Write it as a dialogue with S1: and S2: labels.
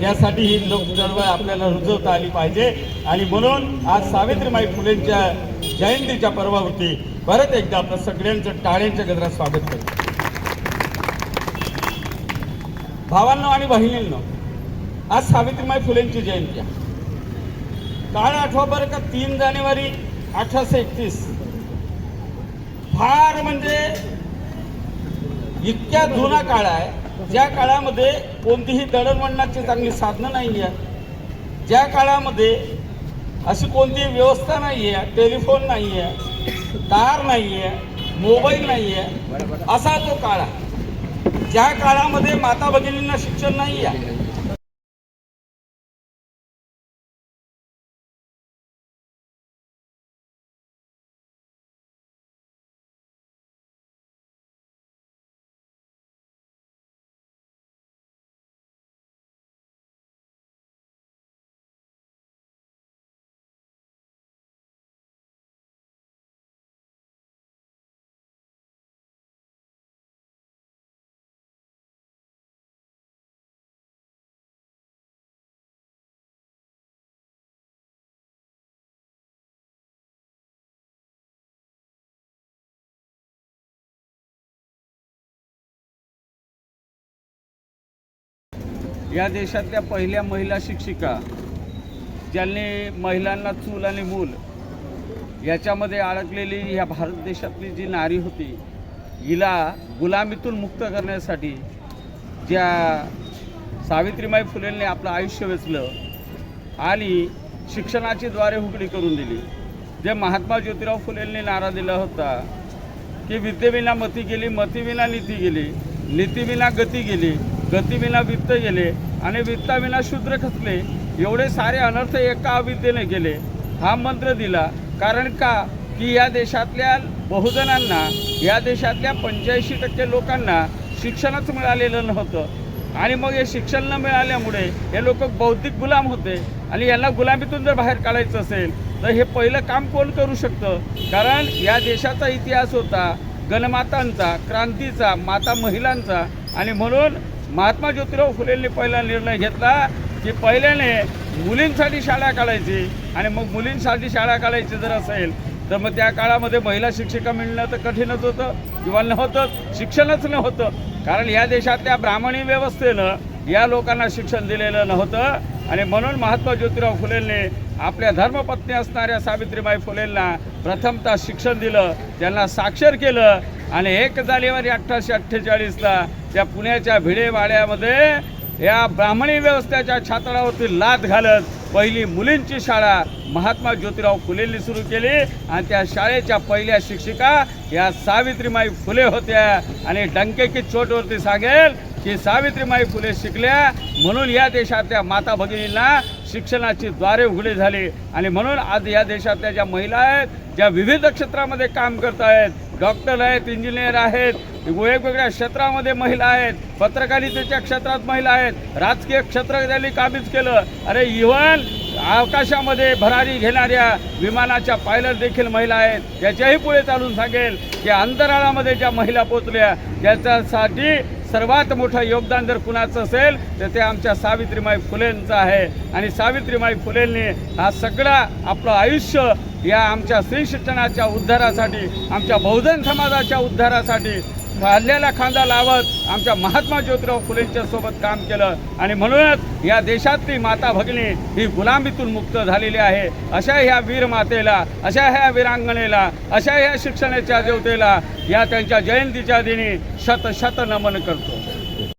S1: यासाठी ही लोकचळवळ आपल्याला रुजवता आली पाहिजे आणि म्हणून आज सावित्रीबाई फुलेंच्या जयंतीच्या पर्वावरती परत एकदा आपलं सगळ्यांचं टाळ्यांच्या गजरात स्वागत करतो। भावांनो आणि बहिणींनो, आज सावित्रीबाई फुलेंची जयंती आहे। काळ आठवा बरं का, 3 जानेवारी 1831 फार म्हणजे इतक्या जुना काळ आहे ज्या काळामध्ये कोणतीही दळणवळणाची चांगली साधनं नाही आहे, ज्या काळामध्ये अशी कोणतीही व्यवस्था नाही आहे, टेलिफोन नाही आहे, तार नाही आहे, मोबाईल नाही आहे, असा तो काळ आहे ज्या काळामध्ये माता भगिनींना शिक्षण नाही आहे। या देशातल्या पहिल्या महिला शिक्षिका, ज्यांनी महिलांना चूल आणि मूल याच्यामध्ये अडकलेली ह्या भारत देशातली जी नारी होती, हिला गुलामीतून मुक्त करण्यासाठी ज्या सावित्रीबाई फुलेंनी आपलं आयुष्य वेचलं आणि शिक्षणाची द्वारे उघडी करून दिली। जे महात्मा ज्योतिराव फुलेंनी नारा दिला होता की विद्येविना मती गेली, मतीविना नीती गेली, नीतीविना गती गेली, गतीविना वित्त गेले आणि वित्ताविना शूद्र खचले, एवढे सारे अनर्थ एका अविद्येने गेले। हा मंत्र दिला कारण का की या देशातल्या बहुजनांना, या देशातल्या 85% लोकांना शिक्षणच मिळालेलं नव्हतं आणि मग हे शिक्षण न मिळाल्यामुळे हे लोक बौद्धिक गुलाम होते आणि यांना गुलामीतून जर बाहेर काढायचं असेल तर हे पहिलं काम कोण करू शकतं? कारण या देशाचा इतिहास होता गणमातांचा, क्रांतीचा, माता महिलांचा आणि म्हणून महात्मा ज्योतिराव फुलेंनी पहिला निर्णय घेतला की पहिल्याने मुलींसाठी शाळा काढायची आणि मग मुलींसाठी शाळा काढायची जर असेल तर मग त्या काळामध्ये महिला शिक्षिका मिळणं तर कठीणच होतं किंवा नव्हतं, शिक्षणच नव्हतं। कारण या देशातल्या ब्राह्मणी व्यवस्थेनं या लोकांना शिक्षण दिलेलं नव्हतं आणि म्हणून महात्मा ज्योतिराव फुलेंनी आपल्या धर्मपत्नी असणाऱ्या सावित्रीबाई फुलेंना प्रथमतः शिक्षण दिलं, त्यांना साक्षर केलं आणि 1 जानेवारी 1848ला त्या पुण्याच्या भिडेवाड्यामध्ये या ब्राह्मणी व्यवस्थेच्या छात्रावरती लाथ घालत पहिली मुलींची शाळा महात्मा ज्योतिराव फुलेंनी सुरू केली आणि त्या शाळेच्या पहिल्या शिक्षिका या सावित्रीबाई फुले होत्या। आणि डंके की चोटवरती सांगेल की सावित्रीबाई फुले शिकल्या म्हणून या देशातल्या माता भगिनींना शिक्षणाची द्वारे उघडी झाली आणि म्हणून आज या देशातल्या ज्या महिला आहेत, ज्या विविध क्षेत्रामध्ये काम करत आहेत, डॉक्टर आहेत, इंजिनियर आहेत, वेगवेगळ्या क्षेत्रामध्ये महिला आहेत, पत्रकारितेच्या क्षेत्रात महिला आहेत, राजकीय क्षेत्र त्यांनी काबीज केलं। अरे इव्हन आकाशामध्ये भरारी घेणाऱ्या विमानाच्या पायलट देखील महिला आहेत। त्याच्याही पुढे चालून सांगेल की अंतराळामध्ये ज्या महिला पोचल्या त्याच्यासाठी सर्वात मोठं योगदान जर कुणाचं असेल तर ते आमच्या सावित्रीबाई फुलेंचं आहे आणि सावित्रीबाई फुलेंनी हा सगळा आपलं आयुष्य या आमच्या स्त्री शिक्षणाच्या उद्धारासाठी, आमच्या बहुजन समाजाच्या उद्धारासाठी खांद्याला खांदा लावत आमच्या महात्मा ज्योतिराव फुलेंच्या सोबत काम केलं आणि म्हणूनच या देशातली माता भगिनी ही गुलामीतून मुक्त झालेली आहे। अशा ह्या वीर मातेला, अशा ह्या वीरांगणेला, अशा ह्या शिक्षणाच्या देवतेला या त्यांच्या जयंतीच्या दिनी शत शत नमन करतो।